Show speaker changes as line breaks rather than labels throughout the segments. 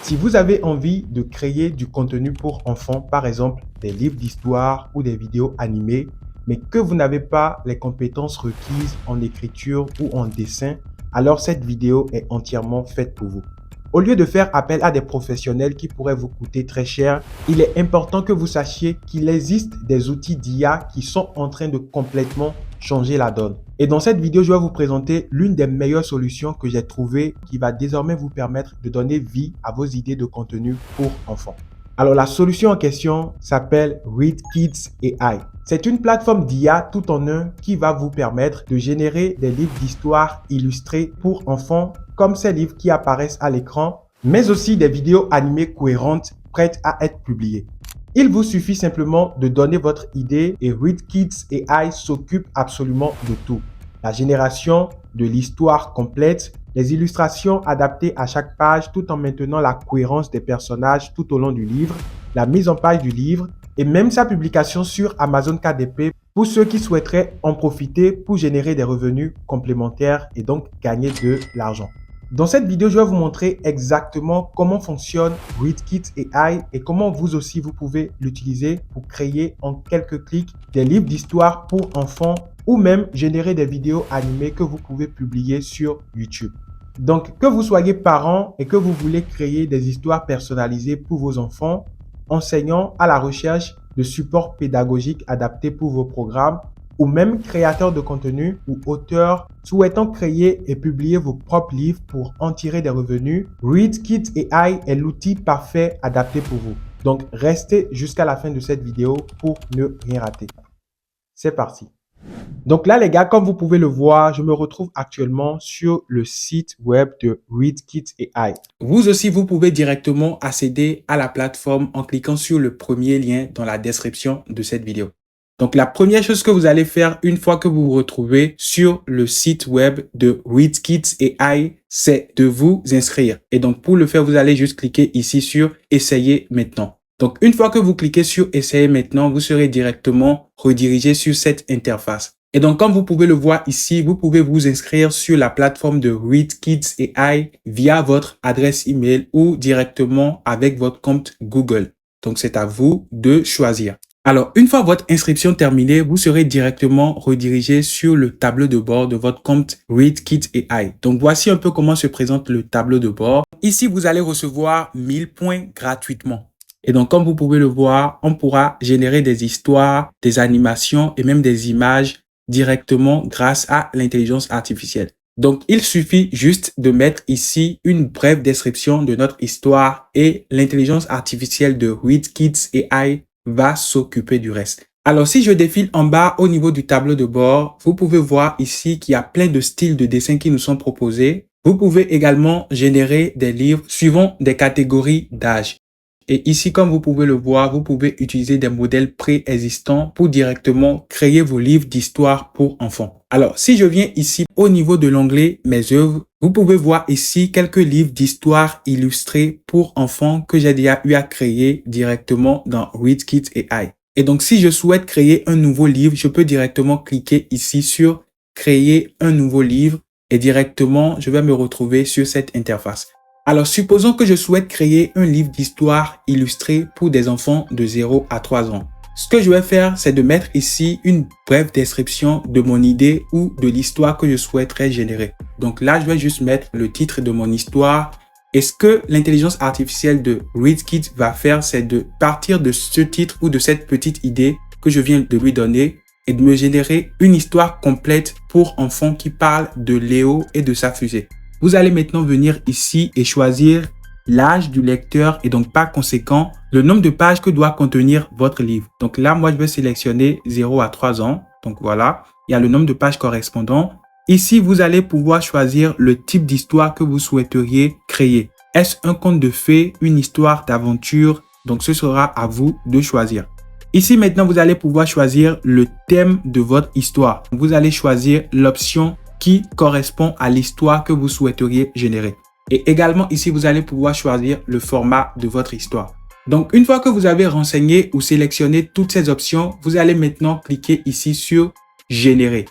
Si vous avez envie de créer du contenu pour enfants, par exemple des livres d'histoire ou des vidéos animées, mais que vous n'avez pas les compétences requises en écriture ou en dessin, alors cette vidéo est entièrement faite pour vous. Au lieu de faire appel à des professionnels qui pourraient vous coûter très cher, il est important que vous sachiez qu'il existe des outils d'IA qui sont en train de complètement changer la donne. Et dans cette vidéo, je vais vous présenter l'une des meilleures solutions que j'ai trouvées qui va désormais vous permettre de donner vie à vos idées de contenu pour enfants. Alors la solution en question s'appelle ReadKids AI. C'est une plateforme d'IA tout en un qui va vous permettre de générer des livres d'histoire illustrés pour enfants comme ces livres qui apparaissent à l'écran, mais aussi des vidéos animées cohérentes prêtes à être publiées. Il vous suffit simplement de donner votre idée et ReadKids AI s'occupe absolument de tout. La génération de l'histoire complète, les illustrations adaptées à chaque page tout en maintenant la cohérence des personnages tout au long du livre, la mise en page du livre et même sa publication sur Amazon KDP pour ceux qui souhaiteraient en profiter pour générer des revenus complémentaires et donc gagner de l'argent. Dans cette vidéo, je vais vous montrer exactement comment fonctionne ReadKids AI et comment vous aussi vous pouvez l'utiliser pour créer en quelques clics des livres d'histoire pour enfants ou même générer des vidéos animées que vous pouvez publier sur YouTube. Donc, que vous soyez parent et que vous voulez créer des histoires personnalisées pour vos enfants, enseignants à la recherche de supports pédagogiques adaptés pour vos programmes, ou même créateurs de contenu ou auteurs souhaitant créer et publier vos propres livres pour en tirer des revenus, ReadKids AI est l'outil parfait adapté pour vous. Donc, restez jusqu'à la fin de cette vidéo pour ne rien rater. C'est parti. Donc là, les gars, comme vous pouvez le voir, je me retrouve actuellement sur le site web de ReadKids AI. Vous aussi, vous pouvez directement accéder à la plateforme en cliquant sur le premier lien dans la description de cette vidéo. Donc, la première chose que vous allez faire une fois que vous vous retrouvez sur le site web de ReadKids AI, c'est de vous inscrire. Et donc, pour le faire, vous allez juste cliquer ici sur « Essayer maintenant ». Donc, une fois que vous cliquez sur « Essayer maintenant », vous serez directement redirigé sur cette interface. Et donc, comme vous pouvez le voir ici, vous pouvez vous inscrire sur la plateforme de ReadKids AI via votre adresse email ou directement avec votre compte Google. Donc, c'est à vous de choisir. Alors, une fois votre inscription terminée, vous serez directement redirigé sur le tableau de bord de votre compte ReadKids AI. Donc, voici un peu comment se présente le tableau de bord. Ici, vous allez recevoir 1000 points gratuitement. Et donc, comme vous pouvez le voir, on pourra générer des histoires, des animations et même des images directement grâce à l'intelligence artificielle. Donc, il suffit juste de mettre ici une brève description de notre histoire et l'intelligence artificielle de ReadKids AI va s'occuper du reste. Alors, si je défile en bas au niveau du tableau de bord, vous pouvez voir ici qu'il y a plein de styles de dessin qui nous sont proposés. Vous pouvez également générer des livres suivant des catégories d'âge. Et ici, comme vous pouvez le voir, vous pouvez utiliser des modèles préexistants pour directement créer vos livres d'histoire pour enfants. Alors, si je viens ici au niveau de l'onglet « Mes œuvres », vous pouvez voir ici quelques livres d'histoire illustrés pour enfants que j'ai déjà eu à créer directement dans ReadKids AI. Et donc, si je souhaite créer un nouveau livre, je peux directement cliquer ici sur « Créer un nouveau livre » et directement, je vais me retrouver sur cette interface. Alors, supposons que je souhaite créer un livre d'histoire illustré pour des enfants de 0 à 3 ans. Ce que je vais faire, c'est de mettre ici une brève description de mon idée ou de l'histoire que je souhaiterais générer. Donc là, je vais juste mettre le titre de mon histoire. Et ce que l'intelligence artificielle de ReadKids va faire, c'est de partir de ce titre ou de cette petite idée que je viens de lui donner et de me générer une histoire complète pour enfants qui parle de Léo et de sa fusée. Vous allez maintenant venir ici et choisir l'âge du lecteur et donc par conséquent, le nombre de pages que doit contenir votre livre. Donc là, moi, je vais sélectionner 0 à 3 ans. Donc voilà, il y a le nombre de pages correspondant. Ici, vous allez pouvoir choisir le type d'histoire que vous souhaiteriez créer. Est-ce un conte de fées, une histoire d'aventure? Donc ce sera à vous de choisir. Ici, maintenant, vous allez pouvoir choisir le thème de votre histoire. Vous allez choisir l'option qui correspond à l'histoire que vous souhaiteriez générer. Et également ici, vous allez pouvoir choisir le format de votre histoire. Donc, une fois que vous avez renseigné ou sélectionné toutes ces options, vous allez maintenant cliquer ici sur « Générer ».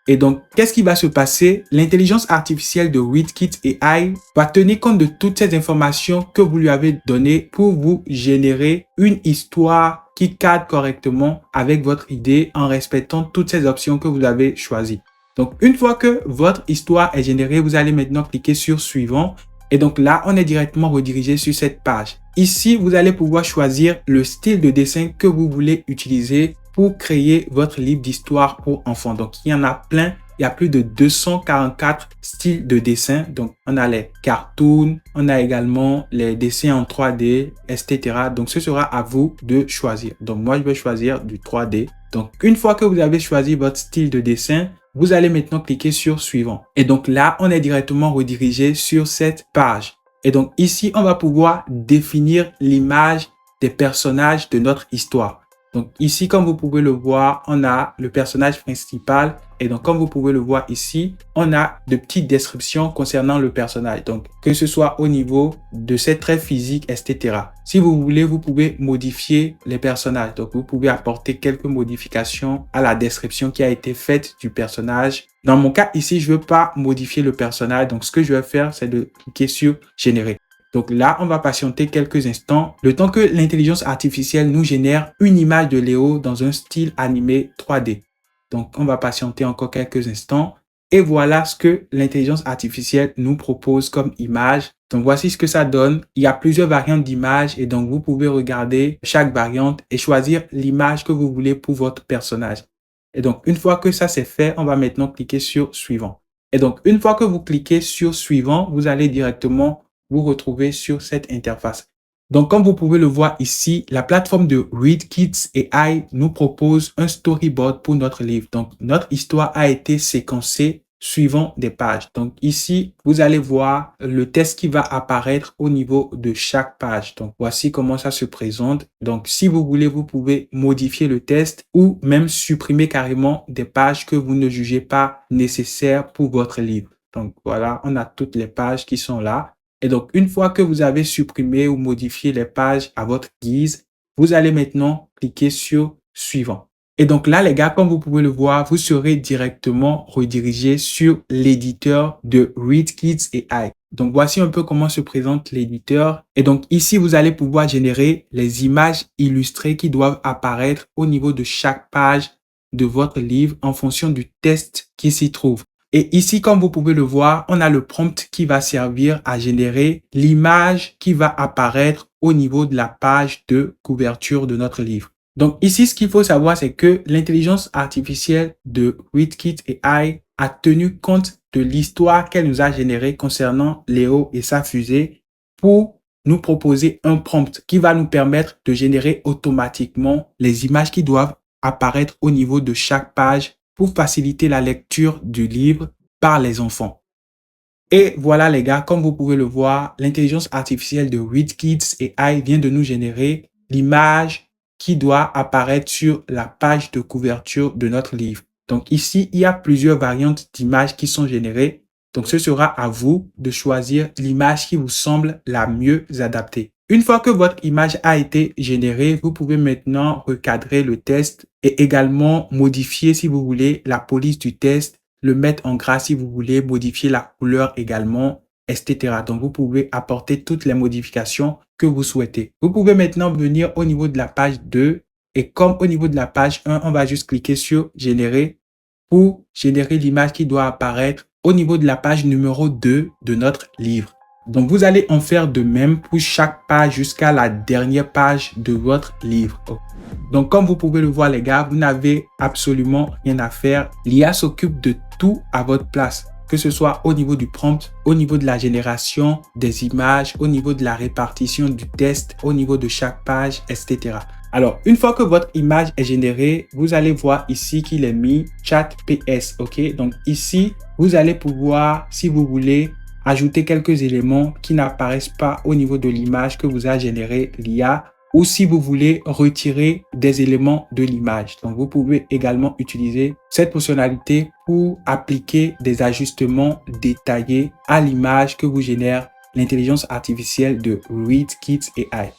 Et donc, qu'est-ce qui va se passer? L'intelligence artificielle de WeedKids AI va tenir compte de toutes ces informations que vous lui avez données pour vous générer une histoire qui cadre correctement avec votre idée en respectant toutes ces options que vous avez choisies. Donc, une fois que votre histoire est générée, vous allez maintenant cliquer sur Suivant. Et donc là, on est directement redirigé sur cette page. Ici, vous allez pouvoir choisir le style de dessin que vous voulez utiliser pour créer votre livre d'histoire pour enfants. Donc, il y en a plein. Il y a plus de 244 styles de dessin. Donc, on a les cartoons, on a également les dessins en 3D, etc. Donc, ce sera à vous de choisir. Donc, moi, je vais choisir du 3D. Donc, une fois que vous avez choisi votre style de dessin, vous allez maintenant cliquer sur Suivant. Et donc là, on est directement redirigé sur cette page. Et donc ici, on va pouvoir définir l'image des personnages de notre histoire. Donc ici, comme vous pouvez le voir, on a le personnage principal. Et donc, comme vous pouvez le voir ici, on a de petites descriptions concernant le personnage. Donc, que ce soit au niveau de ses traits physiques, etc. Si vous voulez, vous pouvez modifier les personnages. Donc, vous pouvez apporter quelques modifications à la description qui a été faite du personnage. Dans mon cas ici, je ne veux pas modifier le personnage. Donc, ce que je vais faire, c'est de cliquer sur Générer. Donc là, on va patienter quelques instants, le temps que l'intelligence artificielle nous génère une image de Léo dans un style animé 3D. Donc, on va patienter encore quelques instants. Et voilà ce que l'intelligence artificielle nous propose comme image. Donc, voici ce que ça donne. Il y a plusieurs variantes d'images et donc, vous pouvez regarder chaque variante et choisir l'image que vous voulez pour votre personnage. Et donc, une fois que ça c'est fait, on va maintenant cliquer sur Suivant. Et donc, une fois que vous cliquez sur Suivant, vous allez directement vous retrouver sur cette interface. Donc, comme vous pouvez le voir ici, la plateforme de WeedKids AI nous propose un storyboard pour notre livre. Donc, notre histoire a été séquencée suivant des pages. Donc, ici, vous allez voir le texte qui va apparaître au niveau de chaque page. Donc, voici comment ça se présente. Donc, si vous voulez, vous pouvez modifier le texte ou même supprimer carrément des pages que vous ne jugez pas nécessaires pour votre livre. Donc, voilà, on a toutes les pages qui sont là. Et donc, une fois que vous avez supprimé ou modifié les pages à votre guise, vous allez maintenant cliquer sur Suivant. Et donc là, les gars, comme vous pouvez le voir, vous serez directement redirigé sur l'éditeur de WeedKids AI. Donc, voici un peu comment se présente l'éditeur. Et donc, ici, vous allez pouvoir générer les images illustrées qui doivent apparaître au niveau de chaque page de votre livre en fonction du texte qui s'y trouve. Et ici, comme vous pouvez le voir, on a le prompt qui va servir à générer l'image qui va apparaître au niveau de la page de couverture de notre livre. Donc ici, ce qu'il faut savoir, c'est que l'intelligence artificielle de WeedKids AI a tenu compte de l'histoire qu'elle nous a générée concernant Léo et sa fusée pour nous proposer un prompt qui va nous permettre de générer automatiquement les images qui doivent apparaître au niveau de chaque page pour faciliter la lecture du livre par les enfants. Et voilà les gars, comme vous pouvez le voir, l'intelligence artificielle de WeedKids AI vient de nous générer l'image qui doit apparaître sur la page de couverture de notre livre. Donc ici, il y a plusieurs variantes d'images qui sont générées. Donc ce sera à vous de choisir l'image qui vous semble la mieux adaptée. Une fois que votre image a été générée, vous pouvez maintenant recadrer le texte et également modifier, si vous voulez, la police du texte, le mettre en gras si vous voulez, modifier la couleur également, etc. Donc, vous pouvez apporter toutes les modifications que vous souhaitez. Vous pouvez maintenant venir au niveau de la page 2 et comme au niveau de la page 1, on va juste cliquer sur Générer pour générer l'image qui doit apparaître au niveau de la page numéro 2 de notre livre. Donc, vous allez en faire de même pour chaque page jusqu'à la dernière page de votre livre. Donc, comme vous pouvez le voir, les gars, vous n'avez absolument rien à faire. L'IA s'occupe de tout à votre place, que ce soit au niveau du prompt, au niveau de la génération des images, au niveau de la répartition du texte, au niveau de chaque page, etc. Alors, une fois que votre image est générée, vous allez voir ici qu'il est mis Chat PS. OK? Donc, ici, vous allez pouvoir, si vous voulez, ajouter quelques éléments qui n'apparaissent pas au niveau de l'image que vous a généré l'IA ou si vous voulez retirer des éléments de l'image. Donc, vous pouvez également utiliser cette fonctionnalité pour appliquer des ajustements détaillés à l'image que vous génère l'intelligence artificielle de WeedKids AI.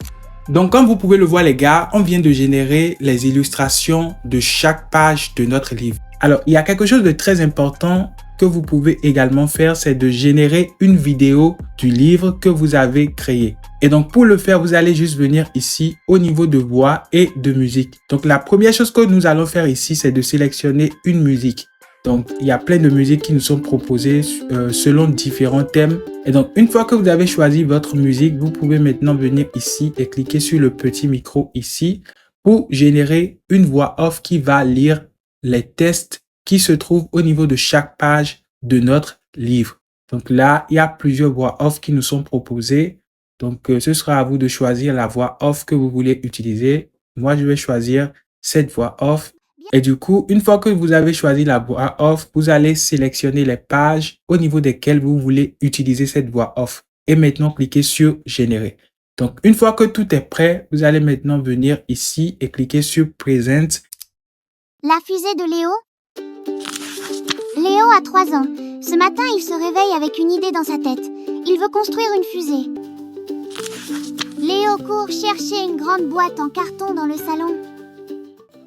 Donc, comme vous pouvez le voir, les gars, on vient de générer les illustrations de chaque page de notre livre. Alors, il y a quelque chose de très important que vous pouvez également faire, c'est de générer une vidéo du livre que vous avez créé. Et donc, pour le faire, vous allez juste venir ici au niveau de voix et de musique. Donc, la première chose que nous allons faire ici, c'est de sélectionner une musique. Donc, il y a plein de musiques qui nous sont proposées selon différents thèmes. Et donc, une fois que vous avez choisi votre musique, vous pouvez maintenant venir ici et cliquer sur le petit micro ici pour générer une voix off qui va lire les textes qui se trouvent au niveau de chaque page de notre livre. Donc là, il y a plusieurs voix off qui nous sont proposées. Donc, ce sera à vous de choisir la voix off que vous voulez utiliser. Moi, je vais choisir cette voix off. Et du coup, une fois que vous avez choisi la voix off, vous allez sélectionner les pages au niveau desquelles vous voulez utiliser cette voix off. Et maintenant, cliquez sur Générer. Donc, une fois que tout est prêt, vous allez maintenant venir ici et cliquer sur Present.
La fusée de Léo. Léo a 3 ans. Ce matin, il se réveille avec une idée dans sa tête. Il veut construire une fusée. Léo court chercher une grande boîte en carton dans le salon.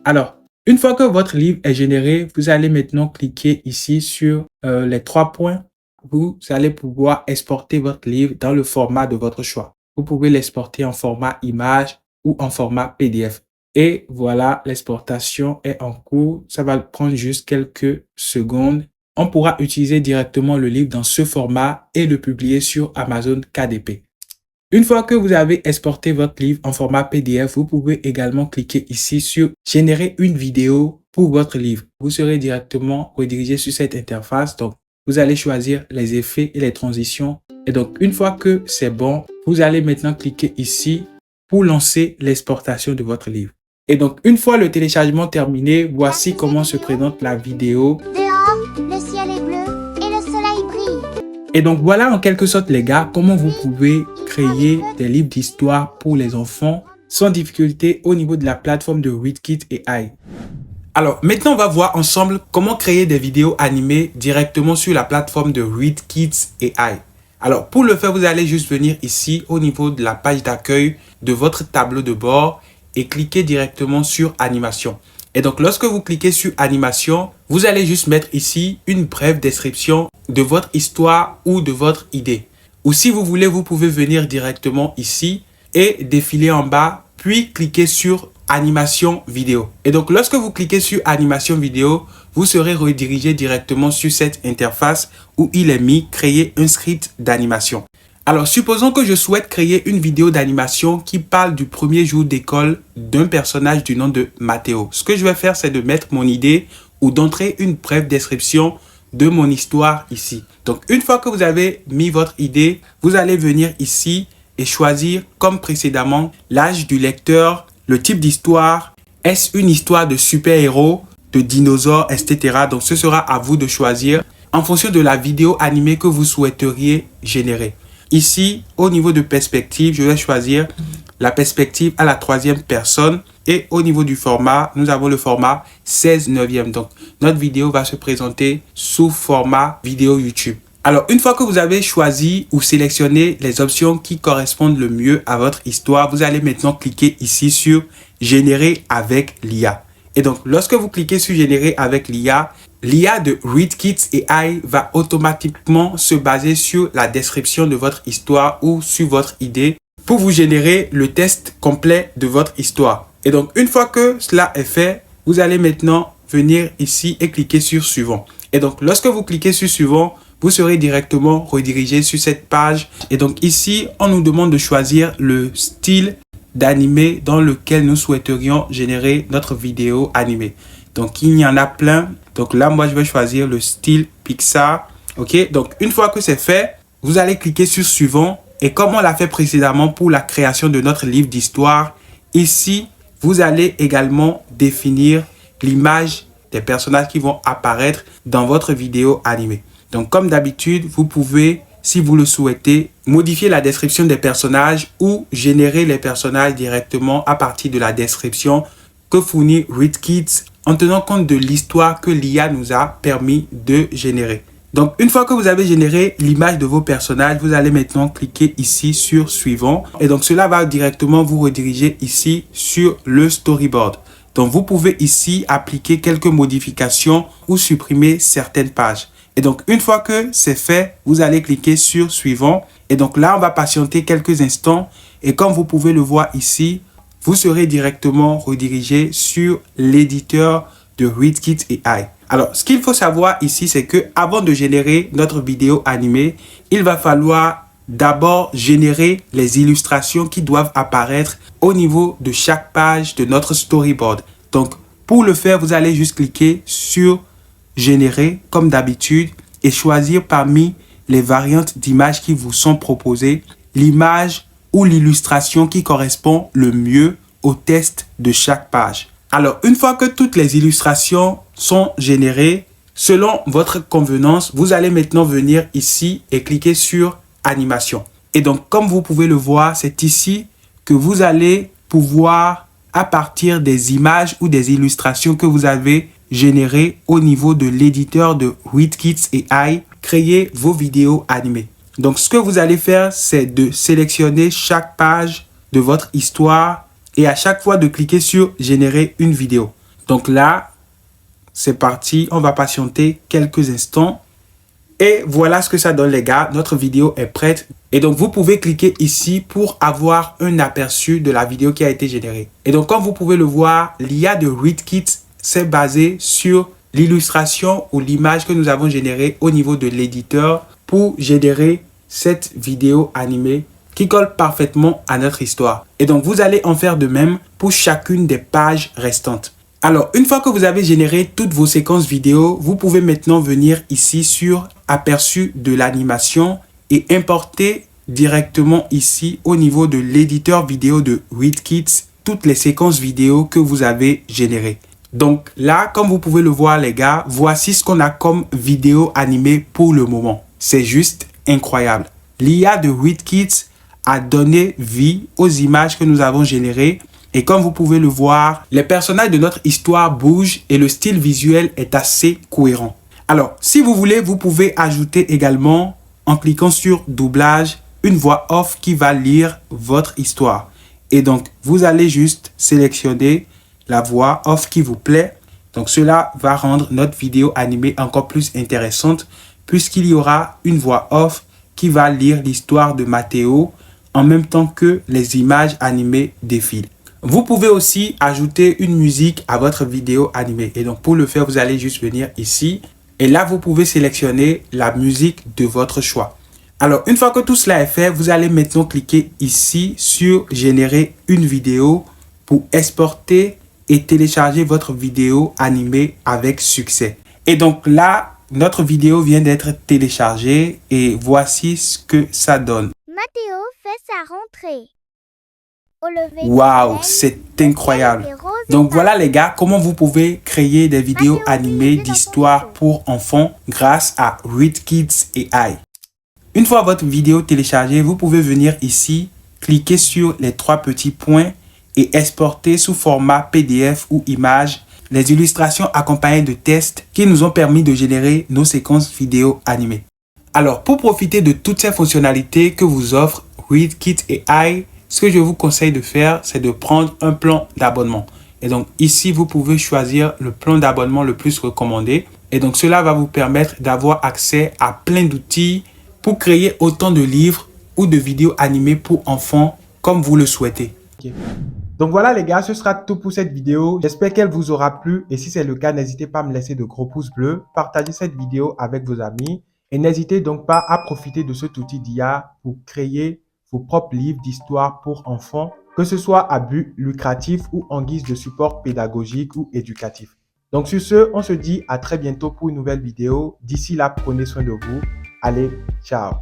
Alors, une fois que votre livre est généré, vous allez maintenant cliquer ici sur les 3 points. Vous allez pouvoir exporter votre livre dans le format de votre choix. Vous pouvez l'exporter en format image ou en format PDF. Et voilà, l'exportation est en cours. Ça va prendre juste quelques secondes. On pourra utiliser directement le livre dans ce format et le publier sur Amazon KDP. Une fois que vous avez exporté votre livre en format PDF, vous pouvez également cliquer ici sur Générer une vidéo pour votre livre. Vous serez directement redirigé sur cette interface. Donc, vous allez choisir les effets et les transitions. Et donc, une fois que c'est bon, vous allez maintenant cliquer ici pour lancer l'exportation de votre livre. Et donc, une fois le téléchargement terminé, voici comment se présente la vidéo.
Dehors, le ciel est bleu et le soleil brille.
Et donc, voilà en quelque sorte, les gars, comment vous pouvez créer des livres d'histoire pour les enfants sans difficulté au niveau de la plateforme de Readkit AI. Alors, maintenant, on va voir ensemble comment créer des vidéos animées directement sur la plateforme de Readkit AI. Alors, pour le faire, vous allez juste venir ici au niveau de la page d'accueil de votre tableau de bord et cliquer directement sur Animation. Et donc, lorsque vous cliquez sur Animation, vous allez juste mettre ici une brève description de votre histoire ou de votre idée. Ou si vous voulez, vous pouvez venir directement ici et défiler en bas, puis cliquer sur Animation vidéo. Et donc, lorsque vous cliquez sur Animation vidéo, vous serez redirigé directement sur cette interface où il est mis Créer un script d'animation. Alors, supposons que je souhaite créer une vidéo d'animation qui parle du premier jour d'école d'un personnage du nom de Mathéo. Ce que je vais faire, c'est de mettre mon idée ou d'entrer une brève description de mon histoire ici. Donc, une fois que vous avez mis votre idée, vous allez venir ici et choisir, comme précédemment, l'âge du lecteur, le type d'histoire. Est-ce une histoire de super-héros, de dinosaures, etc. Donc, ce sera à vous de choisir en fonction de la vidéo animée que vous souhaiteriez générer. Ici, au niveau de perspective, je vais choisir la perspective à la 3e personne. Et au niveau du format, nous avons le format 16/9. Donc, notre vidéo va se présenter sous format vidéo YouTube. Alors, une fois que vous avez choisi ou sélectionné les options qui correspondent le mieux à votre histoire, vous allez maintenant cliquer ici sur Générer avec l'IA. Et donc, lorsque vous cliquez sur Générer avec l'IA, l'IA de Readkit AI va automatiquement se baser sur la description de votre histoire ou sur votre idée pour vous générer le texte complet de votre histoire. Et donc, une fois que cela est fait, vous allez maintenant venir ici et cliquer sur Suivant. Et donc, lorsque vous cliquez sur Suivant, vous serez directement redirigé sur cette page. Et donc, ici, on nous demande de choisir le style d'animé dans lequel nous souhaiterions générer notre vidéo animée. Donc, il y en a plein. Donc là, moi, je vais choisir le style Pixar. OK? Donc, une fois que c'est fait, vous allez cliquer sur Suivant. Et comme on l'a fait précédemment pour la création de notre livre d'histoire, ici, vous allez également définir l'image des personnages qui vont apparaître dans votre vidéo animée. Donc, comme d'habitude, vous pouvez, si vous le souhaitez, modifier la description des personnages ou générer les personnages directement à partir de la description que fournit Readkit en tenant compte de l'histoire que l'IA nous a permis de générer. Donc, une fois que vous avez généré l'image de vos personnages, vous allez maintenant cliquer ici sur Suivant. Et donc, cela va directement vous rediriger ici sur le storyboard. Donc, vous pouvez ici appliquer quelques modifications ou supprimer certaines pages. Et donc, une fois que c'est fait, vous allez cliquer sur suivant. Et donc là, on va patienter quelques instants. Et comme vous pouvez le voir ici, vous serez directement redirigé sur l'éditeur de Readkit AI. Alors, ce qu'il faut savoir ici, c'est que avant de générer notre vidéo animée, il va falloir d'abord générer les illustrations qui doivent apparaître au niveau de chaque page de notre storyboard. Donc, pour le faire, vous allez juste cliquer sur générer comme d'habitude et choisir parmi les variantes d'images qui vous sont proposées l'image ou l'illustration qui correspond le mieux au test de chaque page. Alors, une fois que toutes les illustrations sont générées, selon votre convenance, vous allez maintenant venir ici et cliquer sur animation. Et donc, comme vous pouvez le voir, c'est ici que vous allez pouvoir, à partir des images ou des illustrations que vous avez générées au niveau de l'éditeur de Readkit AI, créer vos vidéos animées. Donc, ce que vous allez faire, c'est de sélectionner chaque page de votre histoire et à chaque fois de cliquer sur générer une vidéo. Donc là, c'est parti. On va patienter quelques instants. Et voilà ce que ça donne, les gars. Notre vidéo est prête. Et donc, vous pouvez cliquer ici pour avoir un aperçu de la vidéo qui a été générée. Et donc, comme vous pouvez le voir, l'IA de Readkit s'est basée sur l'illustration ou l'image que nous avons générée au niveau de l'éditeur pour générer cette vidéo animée qui colle parfaitement à notre histoire. Et donc, vous allez en faire de même pour chacune des pages restantes. Alors, une fois que vous avez généré toutes vos séquences vidéo, vous pouvez maintenant venir ici sur aperçu de l'animation et importer directement ici au niveau de l'éditeur vidéo de Readkit toutes les séquences vidéo que vous avez générées. Donc là, comme vous pouvez le voir, les gars, voici ce qu'on a comme vidéo animée pour le moment. C'est juste incroyable. L'IA de Readkit a donné vie aux images que nous avons générées. Et comme vous pouvez le voir, les personnages de notre histoire bougent et le style visuel est assez cohérent. Alors, si vous voulez, vous pouvez ajouter également, en cliquant sur doublage, une voix off qui va lire votre histoire. Et donc, vous allez juste sélectionner la voix off qui vous plaît. Donc, cela va rendre notre vidéo animée encore plus intéressante puisqu'il y aura une voix off qui va lire l'histoire de Mathéo en même temps que les images animées défilent. Vous pouvez aussi ajouter une musique à votre vidéo animée. Et donc, pour le faire, vous allez juste venir ici. Et là, vous pouvez sélectionner la musique de votre choix. Alors, une fois que tout cela est fait, vous allez maintenant cliquer ici sur générer une vidéo pour exporter et télécharger votre vidéo animée avec succès. Et donc là, notre vidéo vient d'être téléchargée et voici ce que ça donne.
Mathéo fait sa rentrée.
Waouh, c'est incroyable. Donc voilà les gars, comment vous pouvez créer des vidéos animées d'histoire pour enfants grâce à Readkit AI. Une fois votre vidéo téléchargée, vous pouvez venir ici, cliquer sur les trois petits points et exporter sous format PDF ou image les illustrations accompagnées de tests qui nous ont permis de générer nos séquences vidéo animées. Alors, pour profiter de toutes ces fonctionnalités que vous offre Readkit AI, ce que je vous conseille de faire, c'est de prendre un plan d'abonnement. Et donc ici, vous pouvez choisir le plan d'abonnement le plus recommandé. Et donc cela va vous permettre d'avoir accès à plein d'outils pour créer autant de livres ou de vidéos animées pour enfants comme vous le souhaitez.
Okay. Donc voilà les gars, ce sera tout pour cette vidéo. J'espère qu'elle vous aura plu. Et si c'est le cas, n'hésitez pas à me laisser de gros pouces bleus. Partagez cette vidéo avec vos amis. Et n'hésitez donc pas à profiter de cet outil d'IA pour créer vos propres livres d'histoire pour enfants, que ce soit à but lucratif ou en guise de support pédagogique ou éducatif. Donc sur ce, on se dit à très bientôt pour une nouvelle vidéo. D'ici là, prenez soin de vous. Allez, ciao!